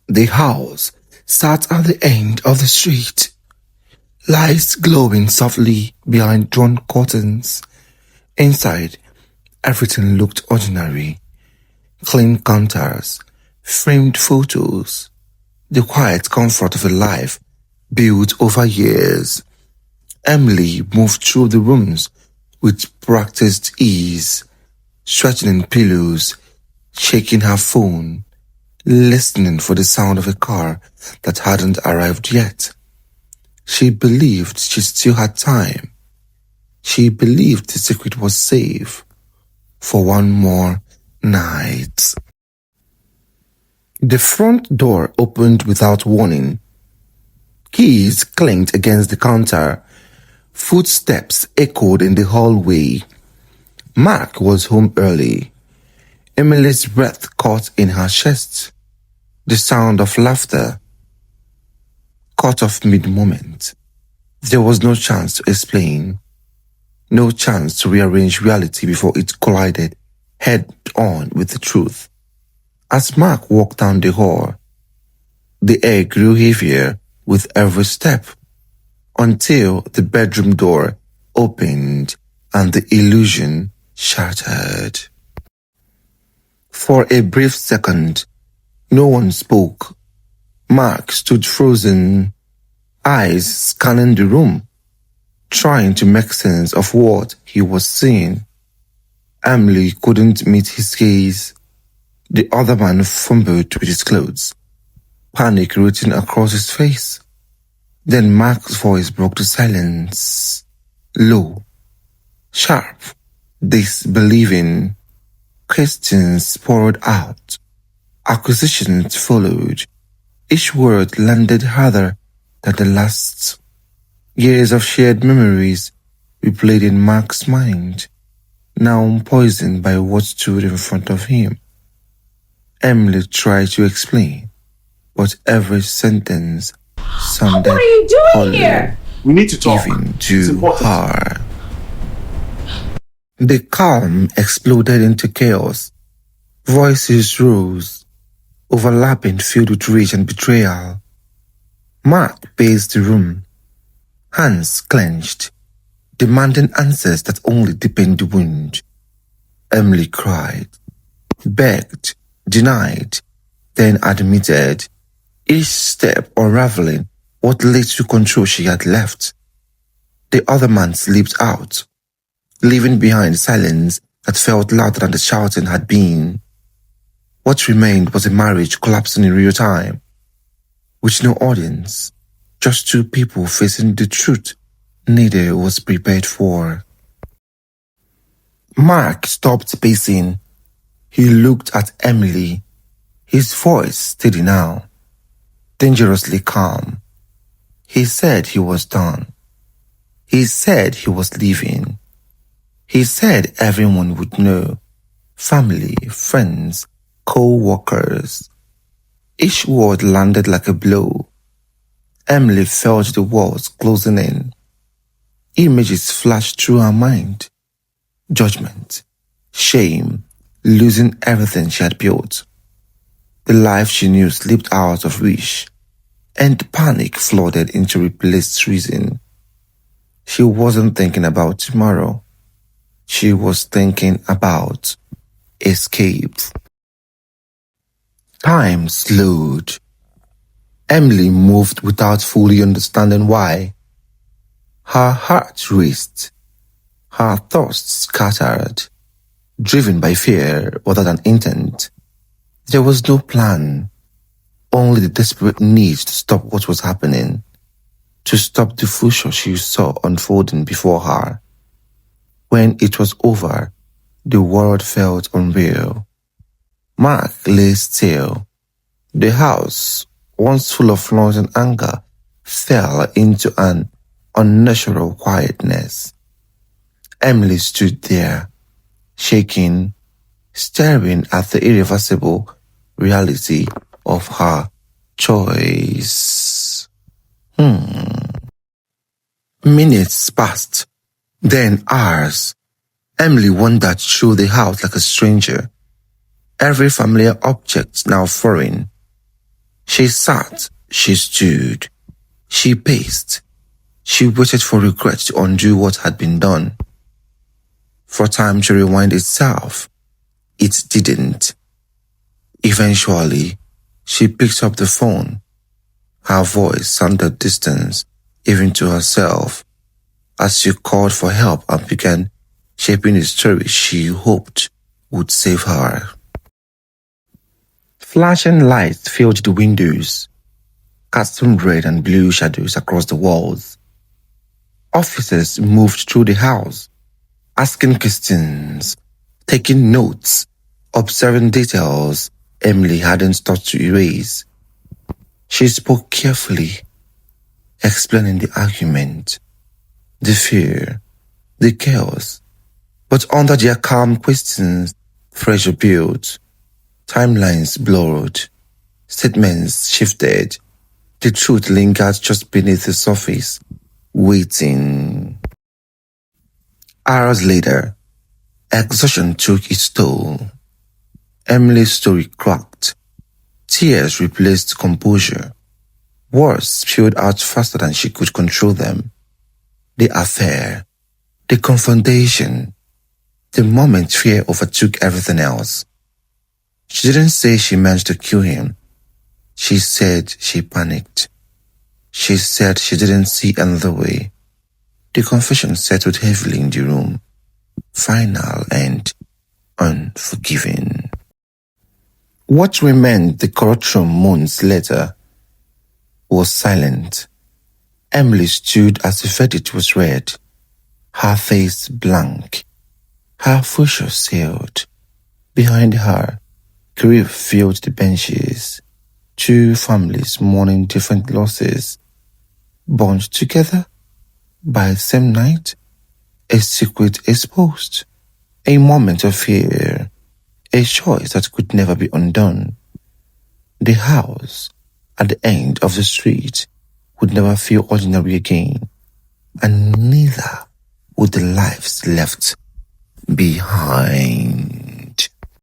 The house sat at the end of the street, lights glowing softly behind drawn curtains. Inside, everything looked ordinary. Clean counters, framed photos, the quiet comfort of a life built over years. Emily moved through the rooms with practiced ease, straightening pillows, shaking her phone, listening for the sound of a car that hadn't arrived yet. She believed she still had time. She believed the secret was safe for one more night. The front door opened without warning. Keys clinked against the counter. Footsteps echoed in the hallway. Mark was home early. Emily's breath caught in her chest. The sound of laughter cut off mid-moment. There was no chance to explain. No chance to rearrange reality before it collided head-on with the truth. As Mark walked down the hall, the air grew heavier with every step until the bedroom door opened and the illusion shattered. For a brief second, no one spoke. Mark stood frozen, eyes scanning the room, trying to make sense of what he was seeing. Emily couldn't meet his gaze. The other man fumbled with his clothes, panic written across his face. Then Mark's voice broke the silence, low, sharp, disbelieving. Questions poured out. Accusations followed. Each word landed harder than the last. Years of shared memories replayed in Mark's mind, now poisoned by what stood in front of him. Emily tried to explain, but every sentence sounded What are you doing hollow, here? We need to talk. even to her. The calm exploded into chaos. Voices rose, overlapping, filled with rage and betrayal. Mark paced the room, hands clenched, demanding answers that only deepened the wound. Emily cried, begged, denied, then admitted, each step unraveling what little control she had left. The other man slipped out, leaving behind silence that felt louder than the shouting had been. What remained was a marriage collapsing in real time, with no audience, just two people facing the truth neither was prepared for. Mark stopped pacing. He looked at Emily, his voice steady now, dangerously calm. He said he was done. He said he was leaving. He said everyone would know, family, friends, co-workers. Each word landed like a blow. Emily felt the walls closing in. Images flashed through her mind. Judgment, shame, losing everything she had built. The life she knew slipped out of reach, and panic flooded into replaced reason. She wasn't thinking about tomorrow. She was thinking about escape. Time slowed. Emily moved without fully understanding why. Her heart raced. Her thoughts scattered, driven by fear rather than intent. There was no plan, only the desperate need to stop what was happening, to stop the future she saw unfolding before her. When it was over, the world felt unreal. Mark lay still. The house, once full of noise and anger, fell into an unnatural quietness. Emily stood there, shaking, staring at the irreversible reality of her choice. Minutes passed, then hours. Emily wandered through the house like a stranger, every familiar object now foreign. She She sat, she stood, she paced, she waited for regret to undo what had been done. For time to rewind itself, it didn't. Eventually, she picked up the phone. Her voice sounded distant, even to herself, as she called for help and began shaping a story she hoped would save her. Flashing lights filled the windows, casting red and blue shadows across the walls. Officers moved through the house, asking questions, taking notes, observing details Emily hadn't thought to erase. She spoke carefully, explaining the argument, the fear, the chaos. But under their calm questions, pressure built, timelines blurred, statements shifted. The truth lingered just beneath the surface, waiting. Hours later, exhaustion took its toll. Emily's story cracked. Tears replaced composure. Words spilled out faster than she could control them. The affair, the confrontation, the moment fear overtook everything else. She didn't say she meant to kill him. She said she panicked. She said she didn't see another way. The confession settled heavily in the room, final and unforgiving. What remained the courtroom months later was silent. Emily stood as the verdict was read, her face blank, her future sealed. Behind her, grief filled the benches. Two families mourning different losses, bound together by the same night, a secret exposed, a moment of fear, a choice that could never be undone. The house at the end of the street would never feel ordinary again, and neither would the lives left behind.